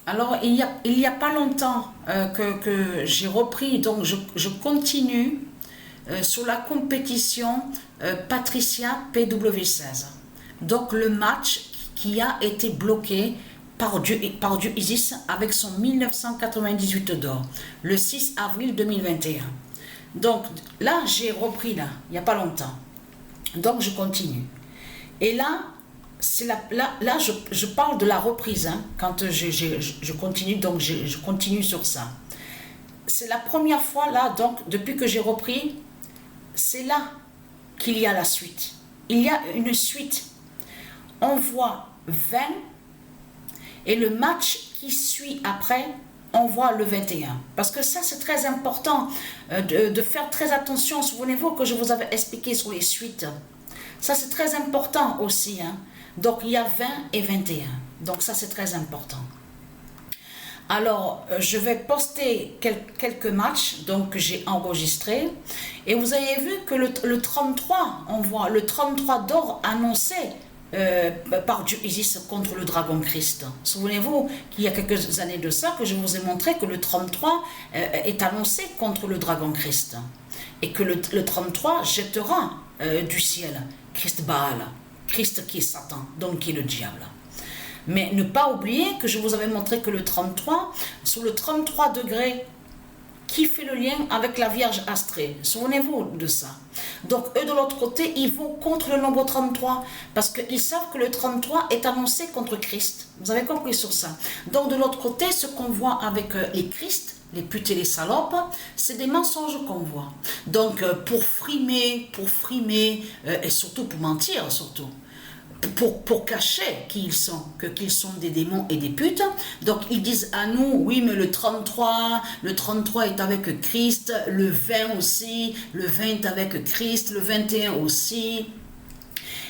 Alors, il y a pas longtemps que j'ai repris, donc je continue sur la compétition Patricia PW16. Donc, le match qui a été bloqué par du Isis avec son 1998 d'or, le 6 avril 2021. Donc, là, j'ai repris, là, il n'y a pas longtemps. Donc, je continue. Et là, je parle de la reprise, hein, quand je continue, donc je continue sur ça. C'est la première fois là, donc depuis que j'ai repris, c'est là qu'il y a la suite. Il y a une suite. On voit 20 et le match qui suit après, on voit le 21. Parce que ça, c'est très important de faire très attention. Souvenez-vous que je vous avais expliqué sur les suites. Ça, c'est très important aussi, hein. Donc, il y a 20 et 21. Donc, ça, c'est très important. Alors, je vais poster quelques matchs donc, que j'ai enregistrés. Et vous avez vu que le 33, on voit le 33 d'or annoncé par Dieu Isis contre le dragon Christ. Souvenez-vous qu'il y a quelques années de ça que je vous ai montré que le 33 est annoncé contre le dragon Christ. Et que le 33 jettera du ciel Christ Baal. Christ qui est Satan, donc qui est le diable. Mais ne pas oublier que je vous avais montré que le 33, sur le 33 degrés, qui fait le lien avec la Vierge Astrée. Souvenez-vous de ça. Donc eux de l'autre côté, ils vont contre le nombre 33, parce qu'ils savent que le 33 est annoncé contre Christ. Vous avez compris sur ça. Donc de l'autre côté, ce qu'on voit avec les Christ, les putes et les salopes, c'est des mensonges qu'on voit. Donc pour frimer, et surtout pour mentir, surtout. Pour cacher qui ils sont, qu'ils sont des démons et des putes. Donc ils disent à nous, oui mais le 33 est avec Christ, le 20 aussi, le 20 est avec Christ, le 21 aussi.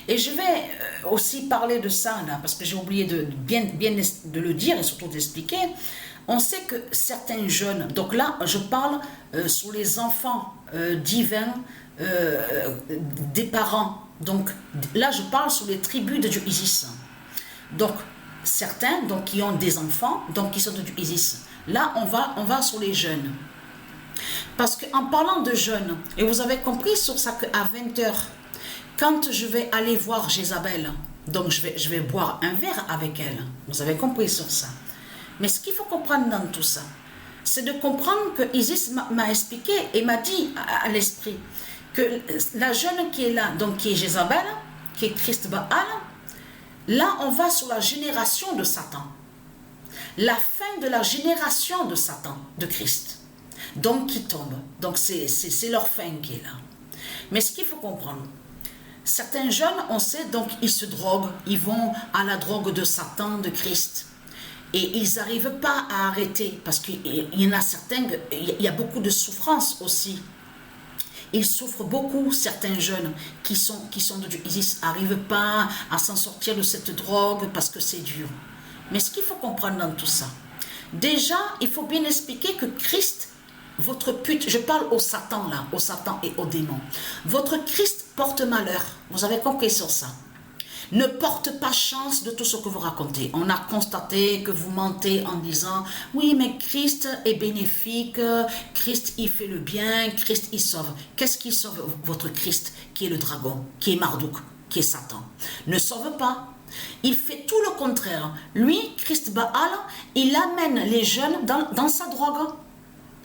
Et je vais aussi parler de ça là, parce que j'ai oublié de bien de le dire et surtout d'expliquer. On sait que certains jeunes, donc là je parle sur les enfants divins des parents. Donc là je parle sur les tribus de Dieu Isis. Donc certains donc, qui ont des enfants, donc qui sont de Dieu Isis. Là on va sur les jeunes. Parce qu'en parlant de jeunes, et vous avez compris sur ça qu'à 20h, quand je vais aller voir Jézabel, donc je vais boire un verre avec elle. Vous avez compris sur ça. Mais ce qu'il faut comprendre dans tout ça, c'est de comprendre que Isis m'a expliqué et m'a dit à l'esprit que la jeune qui est là, donc qui est Jézabel, qui est Christ Baal, là on va sur la génération de Satan. La fin de la génération de Satan, de Christ. Donc qui tombe. Donc c'est leur fin qui est là. Mais ce qu'il faut comprendre, certains jeunes, on sait, donc ils se droguent, ils vont à la drogue de Satan, de Christ. Et ils n'arrivent pas à arrêter, parce qu'il y en a certains, il y a beaucoup de souffrance aussi. Ils souffrent beaucoup, certains jeunes qui sont de Dieu. Ils n'arrivent pas à s'en sortir de cette drogue parce que c'est dur. Mais ce qu'il faut comprendre dans tout ça, déjà, il faut bien expliquer que Christ, votre pute, je parle au Satan là, au Satan et aux démons. Votre Christ porte malheur. Vous avez compris sur ça. Ne porte pas chance de tout ce que vous racontez. On a constaté que vous mentez en disant « Oui, mais Christ est bénéfique, Christ il fait le bien, Christ il sauve. » Qu'est-ce qui sauve votre Christ qui est le dragon, qui est Marduk, qui est Satan? Ne sauve pas. Il fait tout le contraire. Lui, Christ Baal, il amène les jeunes dans sa drogue.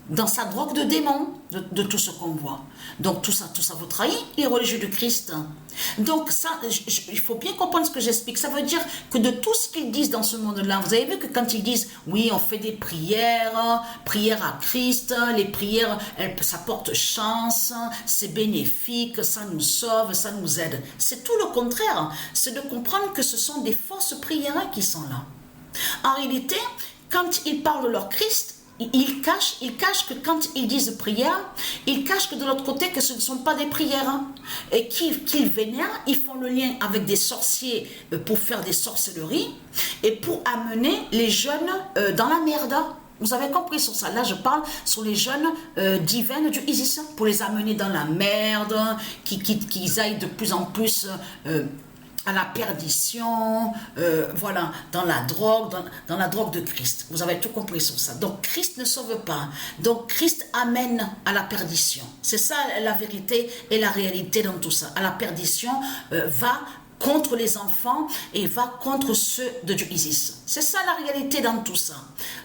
Dans sa drogue de démon, de tout ce qu'on voit. Donc tout ça vous trahit, les religieux de Christ. Donc ça, il faut bien comprendre ce que j'explique. Ça veut dire que de tout ce qu'ils disent dans ce monde-là, vous avez vu que quand ils disent, oui, on fait des prières à Christ, les prières, ça porte chance, c'est bénéfique, ça nous sauve, ça nous aide. C'est tout le contraire. C'est de comprendre que ce sont des fausses prières qui sont là. En réalité, quand ils parlent de leur Christ, ils cachent que quand ils disent prière, ils cachent que de l'autre côté que ce ne sont pas des prières. Et qu'ils vénèrent, ils font le lien avec des sorciers pour faire des sorcelleries et pour amener les jeunes dans la merde. Vous avez compris sur ça. Là, je parle sur les jeunes divins du Isis pour les amener dans la merde, qu'ils aillent de plus en plus à la perdition, voilà, dans la drogue de Christ. Vous avez tout compris sur ça. Donc Christ ne sauve pas. Donc Christ amène à la perdition. C'est ça la vérité et la réalité dans tout ça. À la perdition va contre les enfants et va contre ceux de Dieu Isis. C'est ça la réalité dans tout ça.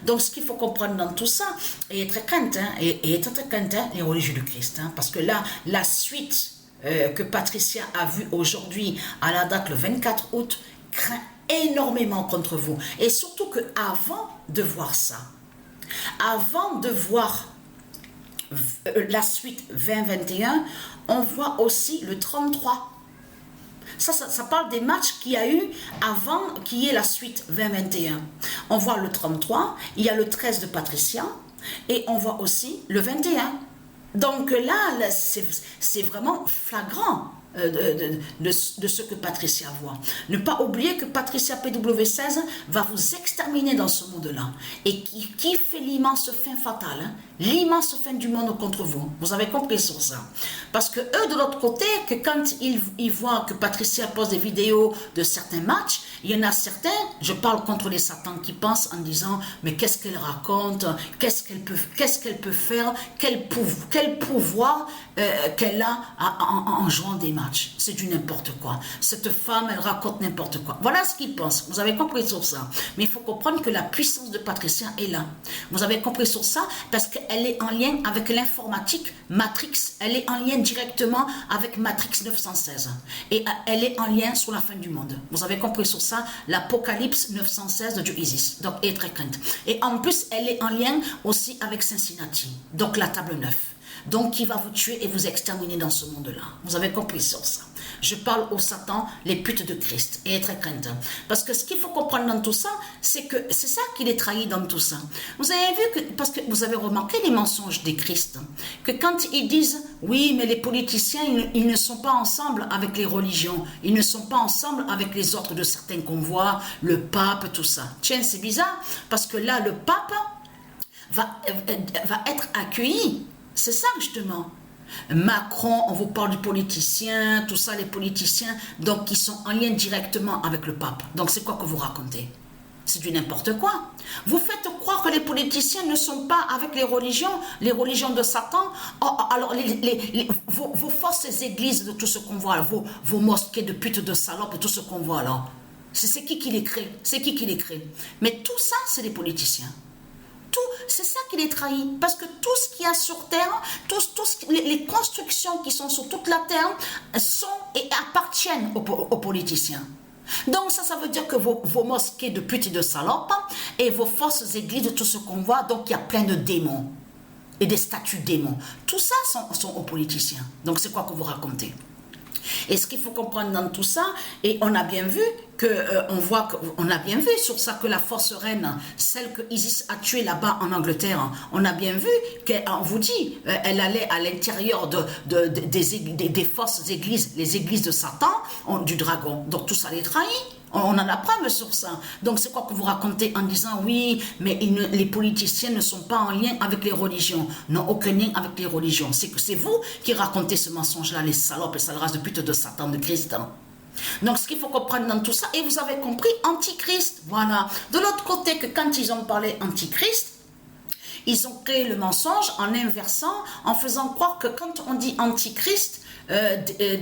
Donc ce qu'il faut comprendre dans tout ça, et être crainte, les religieux du Christ. Parce que là, la suite que Patricia a vu aujourd'hui à la date le 24 août craint énormément contre vous. Et surtout que avant de voir ça, avant de voir la suite 2021, on voit aussi le 33. Ça parle des matchs qu'il y a eu avant qu'il y ait la suite 2021. On voit le 33, il y a le 13 de Patricia et on voit aussi le 21. Donc là c'est vraiment flagrant de ce que Patricia voit. Ne pas oublier que Patricia PW16 va vous exterminer dans ce monde-là. Et qui fait l'immense fin fatale, hein? L'immense fin du monde contre vous. Vous avez compris sur ça. Parce que eux, de l'autre côté, que quand ils voient que Patricia pose des vidéos de certains matchs, il y en a certains, je parle contre les satans, qui pensent en disant, mais qu'est-ce qu'elle raconte, qu'est-ce qu'elle peut faire, quel pouvoir qu'elle a en jouant des matchs. C'est du n'importe quoi. Cette femme, elle raconte n'importe quoi. Voilà ce qu'ils pensent. Vous avez compris sur ça. Mais il faut comprendre que la puissance de Patricia est là. Vous avez compris sur ça parce qu'elle est en lien avec l'informatique Matrix. Elle est en lien directement avec Matrix 916. Et elle est en lien sur la fin du monde. Vous avez compris sur ça, l'Apocalypse 916 de Dieu Isis. Donc, elle est très crainte. Et en plus, elle est en lien aussi avec Cincinnati. Donc, la table 9. Donc, qui va vous tuer et vous exterminer dans ce monde-là. Vous avez compris sur ça. Je parle au Satan, les putes de Christ. Et très crainte. Parce que ce qu'il faut comprendre dans tout ça, c'est que c'est ça qui les trahit dans tout ça. Vous avez vu que, parce que vous avez remarqué les mensonges des Christ, que quand ils disent, oui, mais les politiciens, ils ne sont pas ensemble avec les religions. Ils ne sont pas ensemble avec les ordres de certains convois, le pape, tout ça. Tiens, c'est bizarre, parce que là, le pape va être accueilli. C'est ça, justement. Macron, on vous parle du politicien, tout ça, les politiciens, donc qui sont en lien directement avec le pape. Donc, c'est quoi que vous racontez? C'est du n'importe quoi. Vous faites croire que les politiciens ne sont pas avec les religions de Satan. Oh, alors, vos fausses églises de tout ce qu'on voit, vos mosquées de putes, de salopes, tout ce qu'on voit là, c'est qui les crée? C'est qui les crée? Mais tout ça, c'est les politiciens. C'est ça qui les trahit. Parce que tout ce qu'il y a sur terre, les constructions qui sont sur toute la terre sont et appartiennent aux politiciens. Donc ça veut dire que vos mosquées de putes et de salopes et vos fausses églises, tout ce qu'on voit, donc il y a plein de démons et des statues démons. Tout ça sont aux politiciens. Donc c'est quoi que vous racontez? Et ce qu'il faut comprendre dans tout ça, et on a bien vu on a bien vu sur ça que la force reine, celle que Isis a tuée là-bas en Angleterre, on a bien vu qu'on vous dit, elle allait à l'intérieur des fausses églises, les églises de Satan, du dragon. Donc tout ça les trahit. On a la preuve sur ça. Donc c'est quoi que vous racontez en disant oui, mais les politiciens ne sont pas en lien avec les religions, n'ont aucun lien avec les religions. C'est que c'est vous qui racontez ce mensonge-là, les salopes, les sales races de pute de Satan, de Christ. Donc ce qu'il faut comprendre dans tout ça, et vous avez compris, antichrist, voilà. De l'autre côté, que quand ils ont parlé antichrist, ils ont créé le mensonge en inversant, en faisant croire que quand on dit antichrist,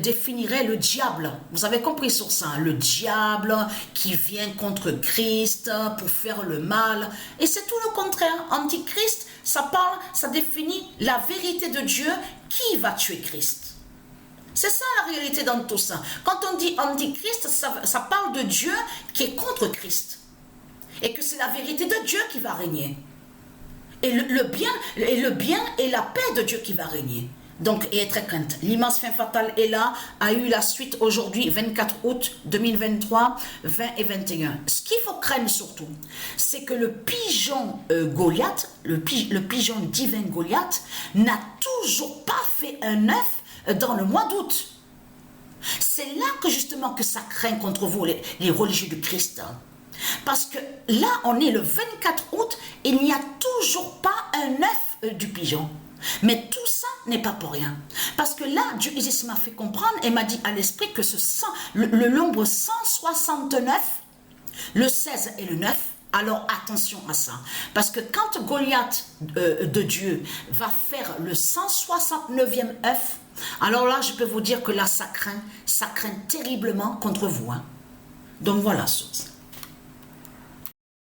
définirait le diable. Vous avez compris sur ça, le diable qui vient contre Christ pour faire le mal. Et c'est tout le contraire. Antichrist, ça définit la vérité de Dieu qui va tuer Christ. C'est ça la réalité dans tout ça. Quand on dit antichrist, ça parle de Dieu qui est contre Christ. Et que c'est la vérité de Dieu qui va régner. Et le bien et la paix de Dieu qui va régner. Donc, et très crainte. L'immense fin fatale est là, a eu la suite aujourd'hui, 24 août 2023, 20 et 21. Ce qu'il faut craindre surtout, c'est que le pigeon Goliath, le pigeon divin Goliath, n'a toujours pas fait un œuf dans le mois d'août. C'est là que justement que ça craint contre vous, les religieux du Christ. Parce que là, on est le 24 août et il n'y a toujours pas un œuf du pigeon. Mais tout ça n'est pas pour rien. Parce que là, Dieu Isis m'a fait comprendre et m'a dit à l'esprit que le nombre 169, le 16 et le 9, alors attention à ça. Parce que quand Goliath de Dieu va faire le 169e œuf, alors là, je peux vous dire que là, ça craint terriblement contre vous. Hein. Donc voilà, chose.